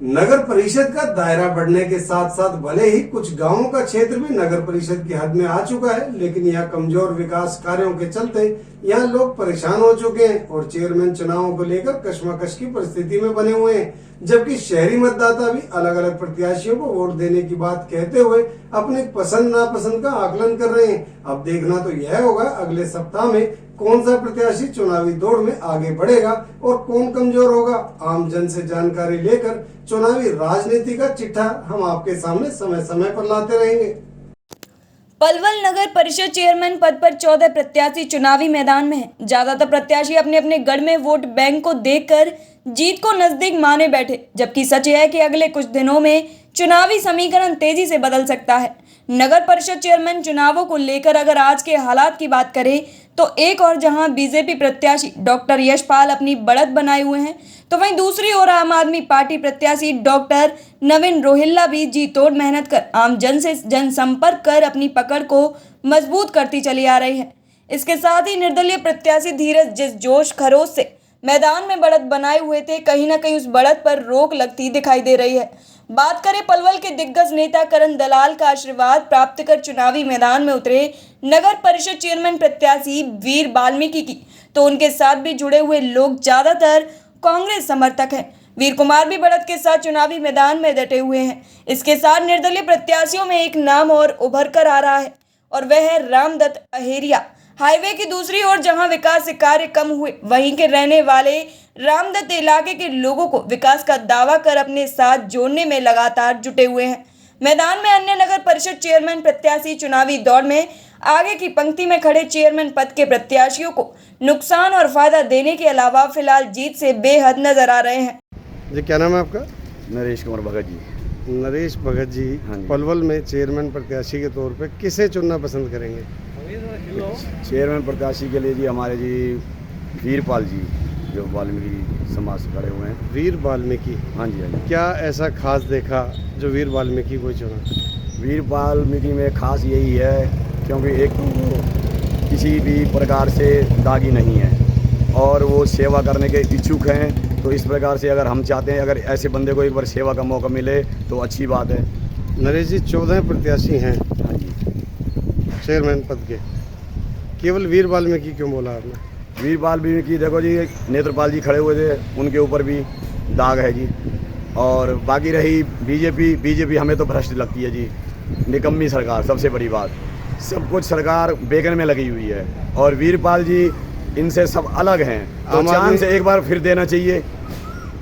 नगर परिषद का दायरा बढ़ने के साथ साथ भले ही कुछ गांवों का क्षेत्र भी नगर परिषद की हद में आ चुका है, लेकिन यहाँ कमजोर विकास कार्यों के चलते यहाँ लोग परेशान हो चुके हैं और चेयरमैन चुनावों को लेकर कशमकश की परिस्थिति में बने हुए हैं। जबकि शहरी मतदाता भी अलग अलग प्रत्याशियों को वोट देने की बात कहते हुए अपनी पसंद नापसंद का आकलन कर रहे हैं। अब देखना तो यह होगा अगले सप्ताह में कौन सा प्रत्याशी चुनावी दौड़ में आगे बढ़ेगा और कौन कमजोर होगा। आम जन से जानकारी लेकर चुनावी राजनीति का चिट्ठा हम आपके सामने समय समय पर लाते रहेंगे। पलवल नगर परिषद चेयरमैन पद पर 14 प्रत्याशी चुनावी मैदान में हैं। ज्यादातर प्रत्याशी अपने अपने गढ़ में वोट बैंक को देखकर जीत को नजदीक माने बैठे, जबकि सच है कि अगले कुछ दिनों में चुनावी समीकरण तेजी से बदल सकता है। नगर परिषद चेयरमैन चुनावों को लेकर अगर आज के हालात की बात करें तो एक और जहां बीजेपी प्रत्याशी डॉक्टर यशपाल अपनी बढ़त बनाए हुए हैं, तो वहीं दूसरी ओर आम आदमी पार्टी प्रत्याशी डॉक्टर नवीन रोहिल्ला भी जी तोड़ मेहनत कर आम जन से जनसंपर्क कर अपनी पकड़ को मजबूत करती चली आ रही है। इसके साथ ही निर्दलीय प्रत्याशी धीरज जिस जोश खरोश से मैदान में बढ़त बनाए हुए थे, कहीं ना कहीं उस बढ़त पर रोक लगती दिखाई दे रही है। बात करें पलवल के दिग्गज नेता करण दलाल का आशीर्वाद प्राप्त कर चुनावी मैदान में उतरे नगर परिषद चेयरमैन प्रत्याशी वीर वाल्मीकि की, तो उनके साथ भी जुड़े हुए लोग ज्यादातर कांग्रेस समर्थक हैं। वीर कुमार भी बढ़त के साथ चुनावी मैदान में डटे हुए हैं। इसके साथ निर्दलीय प्रत्याशियों में एक नाम और उभर कर आ रहा है और वह है रामदत्त अहेरिया। हाईवे की दूसरी ओर जहां विकास कार्य कम हुए, वहीं के रहने वाले रामदत्त इलाके के लोगों को विकास का दावा कर अपने साथ जोड़ने में लगातार जुटे हुए हैं। मैदान में अन्य नगर परिषद चेयरमैन प्रत्याशी चुनावी दौड़ में आगे की पंक्ति में खड़े चेयरमैन पद के प्रत्याशियों को नुकसान और फायदा देने के अलावा फिलहाल जीत से बेहद नजर आ रहे हैं। जी, क्या नाम है आपका? नरेश कुमार भगत जी। नरेश भगत जी, हाँ जी। पलवल में चेयरमैन प्रत्याशी के तौर पे किसे चुनना पसंद करेंगे? चेयरमैन प्रत्याशी के लिए जी हमारे जी वीरपाल जी, जो वाल्मीकि समाज से खड़े हुए हैं। वीर वाल्मीकि? हाँ जी, हाँ जी। क्या ऐसा खास देखा जो वीर वाल्मीकि को चुना? वीर वाल्मीकि में खास यही है क्योंकि एक तो वो किसी भी प्रकार से दागी नहीं है और वो सेवा करने के इच्छुक हैं। तो इस प्रकार से अगर हम चाहते हैं अगर ऐसे बंदे को एक बार सेवा का मौका मिले तो अच्छी बात है। नरेश जी, 14 प्रत्याशी हैं हाँ जी। चेयरमैन पद के, केवल वीर वाल्मीकि क्यों बोला आपने? वीर वाल्मीकि देखो जी, नेत्रपाल जी खड़े हुए थे, उनके ऊपर भी दाग है जी। और बाकी रही बीजेपी हमें तो भ्रष्ट लगती है जी, निकम्मी सरकार। सबसे बड़ी बात, सब कुछ सरकार बेगन में लगी हुई है और वीरपाल जी इनसे सब अलग हैं। तो चांस एक बार फिर देना चाहिए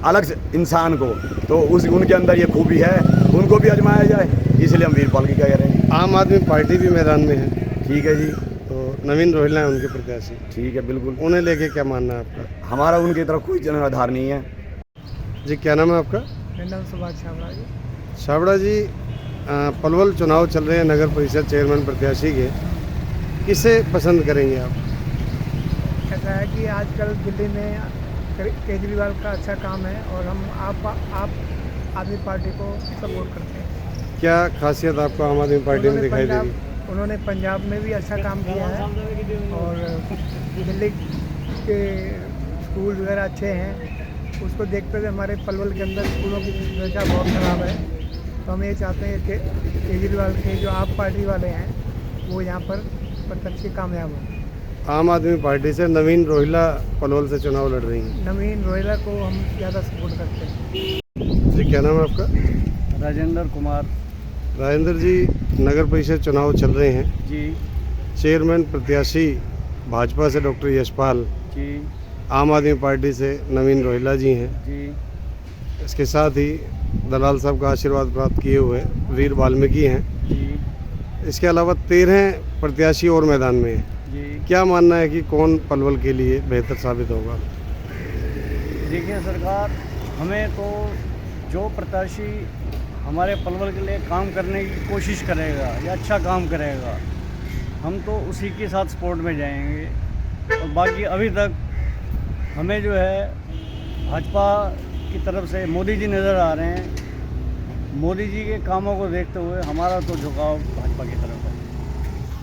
अलग से इंसान को, तो उनके अंदर ये खूबी है, उनको भी आजमाया जाए, इसलिए हम वीरपाल की कह रहे हैं। आम आदमी पार्टी भी मैदान में है। ठीक है जी। तो नवीन रोहिल्ला है उनके प्रत्याशी। ठीक है, बिल्कुल। उन्हें लेके क्या मानना है आपका? हमारा उनकी तरफ कोई जनाधार नहीं है जी। क्या नाम है आपका? मेरा नाम सुभाष छाबड़ा जी। छाबड़ा जी, पलवल चुनाव चल रहे हैं नगर परिषद चेयरमैन प्रत्याशी के, किसे पसंद करेंगे आप? ऐसा है कि आजकल दिल्ली में केजरीवाल का अच्छा काम है और हम आप आदमी पार्टी को सपोर्ट करते हैं। क्या खासियत आपको आम आदमी पार्टी में दिखाई दे रही? उन्होंने पंजाब में भी अच्छा काम किया है और दिल्ली के स्कूल वगैरह अच्छे हैं। उसको देखते हुए हमारे पलवल के अंदर स्कूलों की दशा बहुत ख़राब है। तो हम ये चाहते हैं कि केजरीवाल के जो आप पार्टी वाले हैं वो यहाँ पर प्रत्यक्ष कामयाब हो। आम आदमी पार्टी से नवीन रोहिल्ला पलवल से चुनाव लड़ रही हैं। नवीन रोहिल्ला को हम ज़्यादा सपोर्ट करते हैं। जी, क्या नाम है आपका? राजेंद्र कुमार राजेंद्र जी, नगर परिषद चुनाव चल रहे हैं जी। चेयरमैन प्रत्याशी भाजपा से डॉक्टर यशपाल जी। आम आदमी पार्टी से नवीन रोहिल्ला जी हैं। जी। इसके साथ ही दलाल साहब का आशीर्वाद प्राप्त किए हुए वीर वाल्मीकि हैं। जी। इसके अलावा 13 प्रत्याशी और मैदान में हैं। जी। क्या मानना है कि कौन पलवल के लिए बेहतर साबित होगा? देखिए सरकार, हमें तो जो प्रत्याशी हमारे पलवल के लिए काम करने की कोशिश करेगा या अच्छा काम करेगा, हम तो उसी के साथ सपोर्ट में जाएंगे। और बाकी अभी तक हमें जो है भाजपा की तरफ से मोदी जी नज़र आ रहे हैं। मोदी जी के कामों को देखते हुए हमारा तो झुकाव भाजपा की तरफ है।